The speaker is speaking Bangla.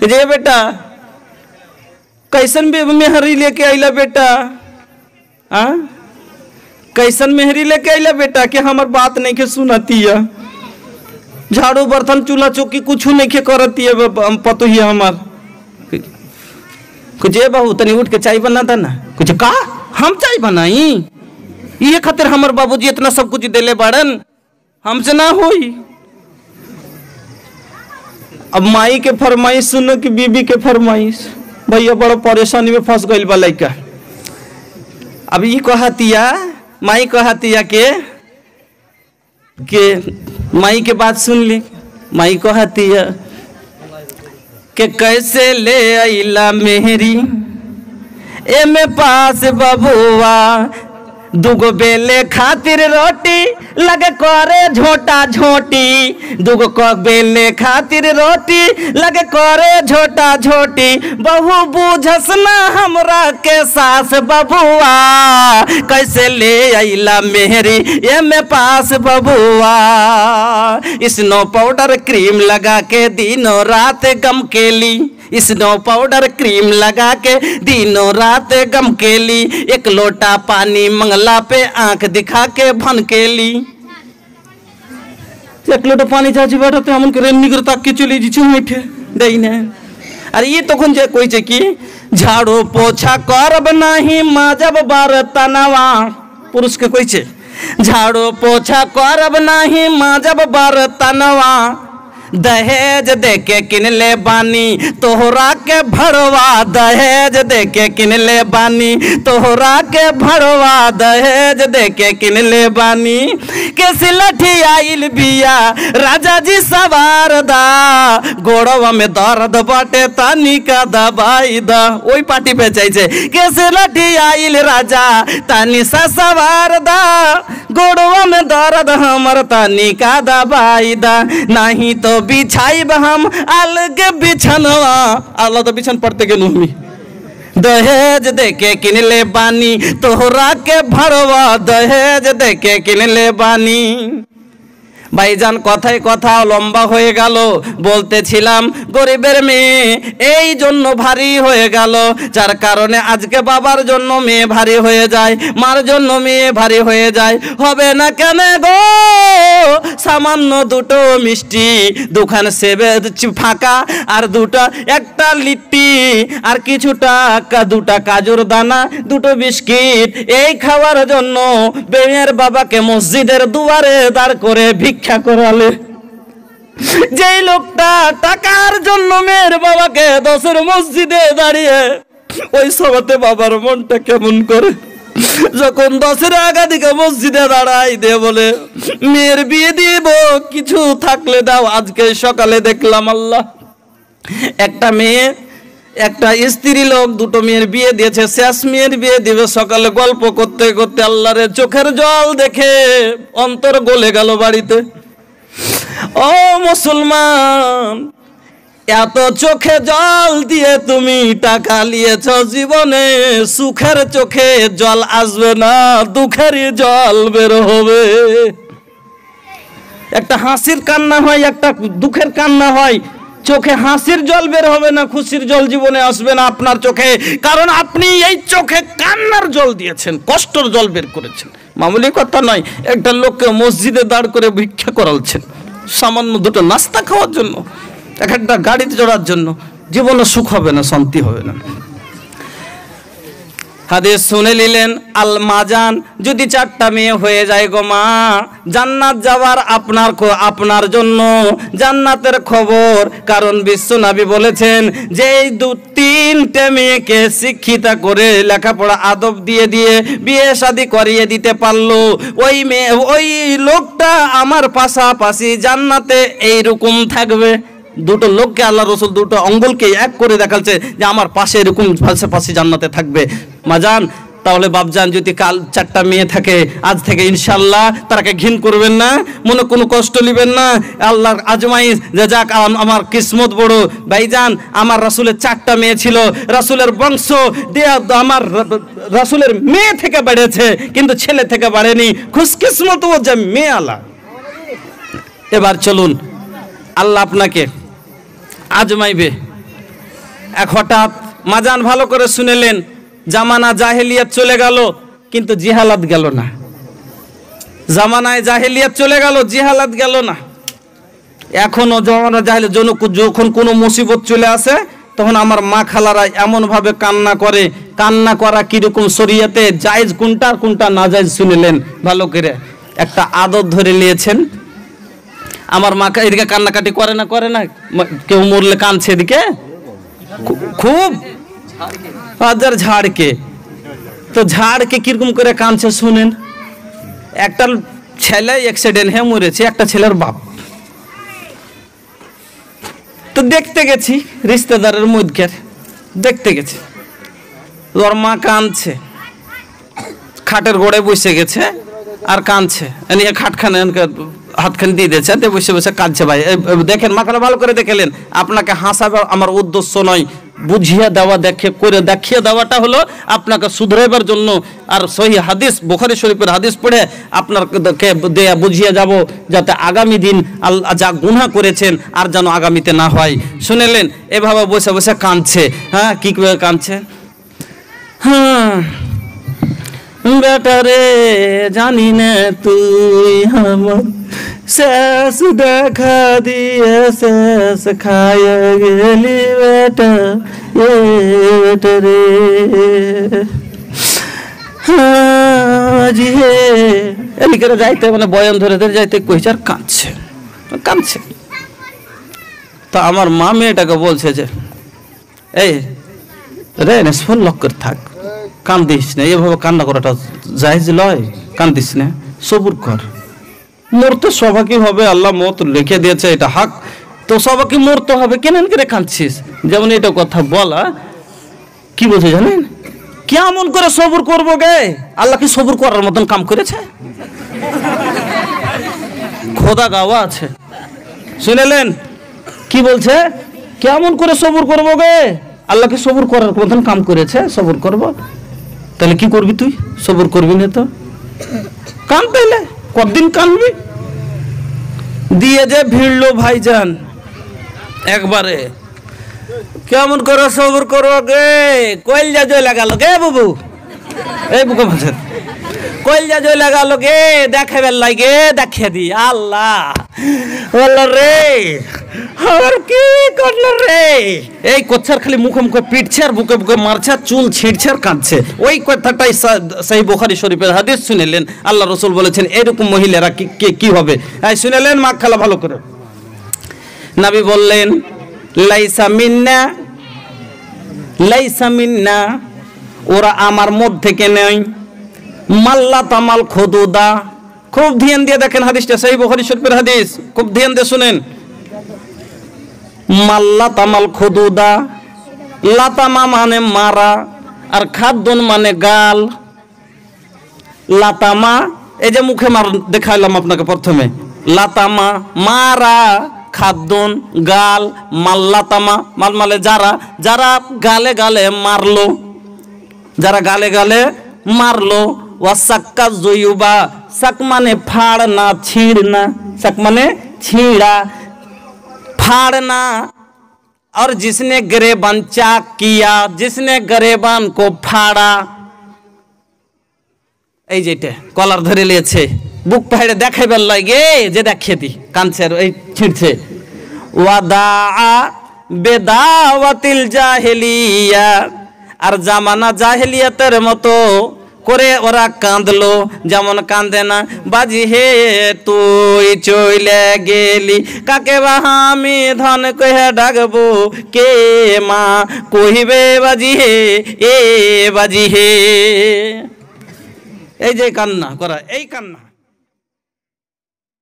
जे बेटा कैसन मेहरी लेके आइला बेटा, कैसन मेहरी लेके आइला बेटा कि हमार बात नहीं के सुनती है, झाड़ू बर्तन चूल्हा चौकी कुछ नहीं के करती है पतो ही हमार। कुछ बहू तनी उठ के चाय बनाता ना, कुछ का हम चाय बनाई, ये खातिर हमार बाबूजी इतना सब कुछ देले बाड़न, हमसे ना होई। अब माई के फरमाइश सुनो कि बीबी के फरमाइश, भैया बड़ा परेशानी में फंस गई बा लइका। अब ये कहतिया माई कहतिया के माई के बात सुन ली। माई कहतिया के कैसे ले आइला मेहरी एमे पास बबुआ, दुगो बेले खातिर रोटी लगे करे झोटा झोटी, दुगो बेले खातिर रोटी लगे करे झोटा झोटी, बहू बुझस ना हमरा के सास बबुआ, कैसे ले आइला मेहरी ये में पास बबुआ। स्नो पाउडर क्रीम लगा के दिनों रात गम केली, स्नो पाउडर क्रीम लगा के दिनों रात गम केली, एक लोटा पानी मंगला पे आंख दिखा के भन केली। एक लोटा पानी चाची बैठते हम उनके निगर तक के चली जी बैठे दई ने। अरे ये तो जे कोई चे कि झाड़ू पोछा करब नहीं माजब बर्तनवा, पुरुष के कोई चे झाड़ू पोछा करब नहीं माजब बर्तनवा, दहेज देके किनले बानी तोहरा के भड़वा, दहेज देके किनले बानी तोहरा के भड़वा, दहेज देके किनले बानी के सिलठी आइल बिया राजा जी सवार दा, गोड़वा में दर्द बाटे तानी का दबाई दा, वही पार्टी पे चाहिए के सिलठी आइल राजा तानी सा सवार दा, गोड़वा में दर्द हमर तानी का दबाई दा, नहीं तो बिछाई हम अलग बिछनवा, अल्लाह तो बिछन पड़ते के नुमी, दहेज देके किनले बानी तोहरा के भड़वा, दहेज देके किनले बानी। भाईजान कथाय कथा लम्बा हो गल, बोलतेছিলাম गरीबेर मेये এই জন্য भारी हो गल, যার কারণে আজকে বাবার জন্য মেয়ে ভারী হয়ে যায়, মার জন্য মেয়ে ভারী হয়ে যায়। হবে না কেন গো সামান্য দুটো মিষ্টি, দুখান সেবে ফাঁকা আর দুটো একটা লিট্টি আর কিছু টাকা, দুটা কাজুর দানা দুটো বিস্কিট, এই খাওয়ার জন্য মেয়ের বাবাকে মসজিদের দুয়ারে দাঁড় করে ভিক্ষা করালে। যেই লোকটা টাকার জন্য মেয়ের বাবাকে দশের মসজিদে দাঁড়িয়ে, ওই সময়তে বাবার মনটা কেমন করে যখন দশের আগা দিকে মসজিদে দাঁড়াই দিয়ে বলে মেয়ের বিয়ে দিব, কিছু থাকলে দাও। আজকে সকালে দেখলাম আল্লাহ একটা মেয়ে একটা স্ত্রী লোক দুটো মেয়ের বিয়ে দিয়েছে, শেষ মেয়ের বিয়ে দিবে, সকালে গল্প করতে করতে আল্লাহরে চোখের জল দেখে অন্তর গলে গেল বাড়িতে। ও মুসলমান, এত চোখে জল দিয়ে তুমি টাকা নিয়েছ, জীবনে সুখের চোখে জল আসবে না, দুঃখেরই জল বের হবে। একটা হাসির কান্না হয়, একটা দুঃখের কান্না হয়, চোখে হাসির জল বের হবে না, খুশির জল জীবনে আসবে না আপনার চোখে, কারণ আপনি এই চোখে কান্নার জল দিয়েছেন, কষ্টের জল বের করেছেন। মামুলি কথা নয়, একটা লোককে মসজিদে দাঁড় করে ভিক্ষা করালছেন সামান্য দুটো নাস্তা খাওয়ার জন্য, একটা গাড়িতে চড়ার জন্য, জীবনে সুখ হবে না, শান্তি হবে না। হাদিস শুনে নিলেন আল মাজান, যদি চারটা মেয়ে হয়ে যায় গো মা, জান্নাত যাওয়ার আপনার জন্য জান্নাতের খবর, কারণ বিশ্বনবী বলেছেন যে এই তিনটে মেয়েকে শিক্ষিতা করে লেখাপড়া আদব দিয়ে দিয়ে বিয়ে শাদী করিয়ে দিতে পারলো, ওই মেয়ে ওই লোকটা আমার পাশাপাশি জান্নাতে এইরকম থাকবে। দুটো লোককে আল্লাহ রসুল দুটো অঙ্গুলকে এক করে দেখাচ্ছে যে আমার পাশে এরকম পাশাপাশি জান্নাতে থাকবে। মাজান তাহলে বাপজান যদি কাল চারটা মেয়ে থাকে, আজ থেকে ইনশাল্লাহ তারাকে ঘিন করবেন না, মনে কোনো কষ্ট নেবেন না, আল্লাহর আজমাইশ যে যাক আমার কিসমত বড়। ভাইজান আমার রাসূলের চারটা মেয়ে ছিল, রাসূলের বংশ আমার রাসূলের মেয়ে থেকে বেড়েছে, কিন্তু ছেলে থেকে বাড়েনি, খুশকিসমত ও যে মেয়ে আলা। এবার চলুন আল্লাহ আপনাকে আজমাইবে, এক হঠাৎ মাজান ভালো করে শুনেলেন, জামানা জাহেলিয়াত চলে গেল কিন্তু জিহালাত গেল না। জামানায় জাহেলিয়াত চলে গেল, জিহালাত গেল না। এখনো জামানা জাহেলিয়াত, যখন কোনো মুসিবত চলে আসে তখন আমার মা খালারা এমনভাবে কান্না করে। কান্না করা কিরকম, শরীয়তে জায়েজ কোনটা আর কোনটা না জায়েজ শুনেলেন ভালো করে, একটা আদত ধরে নিয়েছেন। আমার মা এদিকে কান্নাকাটি করে না, করে না, কেউ মরলে কাঁদছে এদিকে খুব হাজার ঝাড়কে। তো ঝাড়কে কিরকম করে কাঁদছে শুনেন। একটা ছেলে অ্যাক্সিডেন্ট হয়ে মরেছে, একটা ছেলের বাপ। তো দেখতে গেছি, রিশতেদারের মধ্যে দেখতে গেছি, ওর মা কাঁদছে, খাটের গোড়ায় বসে গেছে আর কাঁদছে। এনে খাটখানে হাতখানে দিয়ে দিয়েছে, বসে বসে কাঁদছে। ভাই দেখেন, মাখানে ভালো করে দেখলেন। আপনাকে হাসাবে আমার উদ্দেশ্য নয়, বুঝিয়ে দেওয়া, দেখিয়ে দেওয়াটা হলো আপনাকে শুধরাইবার জন্য। আর সহি হাদিস, বুখারী শরীফের হাদিস পড়ে আপনাকে বুঝিয়ে যাব, যাতে আগামী দিন আল্লাহ যা গুনাহ করেছেন আর যেন আগামীতে না হয়। শুনেলেন, এভাবে বসে বসে কাঁদছে। হ্যাঁ, কি করে কাঁদছে? হ্যাঁ, বেটা রে জানি না তুই আমার শেষ দেখা দিয়ে শেষ খায় গেলি বেটা, এ বেটা রে জি হে। এদিকে যাইতে মানে বয়ান ধরে ধরে যাইতে কইছে আর কাঁদছে কাঁদছে। তো আমার মা মেয়েটাকে বলছে যে, এই রে ফোন লক করে থাক, কান্দিস না, এভাবে কান্না করাটা জায়েজ লয়, কান্দিস না, সবুর কর। মরতে সবাইকে হবে, আল্লাহ মত লিখে দিয়েছে, এটা হক। তো সবাইকে মরতে হবে, কেন করে কাঁদছিস? যেমন এটা কথা বলা কি বলছে জানেন, কেমন করে সবুর করবো গে? আল্লাহ কি সবুর করার মতন কাম করেছে? খোদা গাওয়া আছে। শুনেলেন কি বলছে, কেমন করে সবুর করবো গে? আল্লাহ কি সবুর করার মতন কাম করেছে? সবুর করবো, তাহলে কি করবি তুই? সবুর করবি না তো কান, তাইলে কতদিন কানবি? দিয়ে যে ভিড়লো ভাইজান একবারে, কেমন করে সবুর করবো গে? কইলজা জয় লাগালো গে বাবু, এই বুকে মাঝে কইলজা জয় লাগালো গে, দেখাবার লাগে দেখিয়ে দি। আল্লাহ বললো রে আর কি করলো রে? এই কোচ্ছার খালি মুখে মুখে পিটছে আর বুকে বুকে মারছে, চুল ছিঁড়ছে আর কাঁদছে। ওই কথাটাই সেই বুখারী শরীফের হাদিস শুনেলেন। আল্লাহ রসুল বলেছেন এরকম মহিলারা কি হবে। এই শুনেলেন, মাখ খালা ভালো করে। নবী বললেন, লাইসা মিন্না, লাইসা মিন্না, ওরা আমার মধ্যে থেকে নেই। মাল্লা তামাল খুদুদা, খুব ধ্যান দিয়ে দেখেন হাদিসটা, সেই বুখারী শরীফের হাদিস, খুব ধ্যান দিয়ে শুনেন। মাল্লা তামাল খুদুদা, লাতামা মানে মারা আর খাদ্দন মানে গাল। লাতামা এই যে মুখে মার দেখাইলাম আপনাকে প্রথমে, লাতামা মারা, খাদ্দন গাল, মাল্লাতামা মাল মানে যারা যারা গালে গালে মারলো, যারা গালে গালে মারলো। ওয়াসাক্কা জয়ুবা, সাক মানে ফাড়না ছিঁড়না, সাক মানে ছিঁড়া फाड़ना। और जिसने गिरेबान चाक किया, जिसने गिरेबान को फाड़ा, এই যেটা কলার ধরে লিয়েছে, বুক পাহাড়ে দেখাইবার লাগে যে দেখিয়ে দি, কানছে এই ছিঁড়ছে। ওয়াদা বেদাওয়াতিল জাহেলিয়া, আর জামানা জাহেলিয়াতের মতো করে ওরা কাঁদলো, যেমন কান্দে না। বাজি হে তুই চইলে গেলি, কাকে বা আমি ধন কহে ডাকবো, কে মা কহিবে বাজি হে, এ বাজি হে। এই যে কান্না করা, এই কান্না।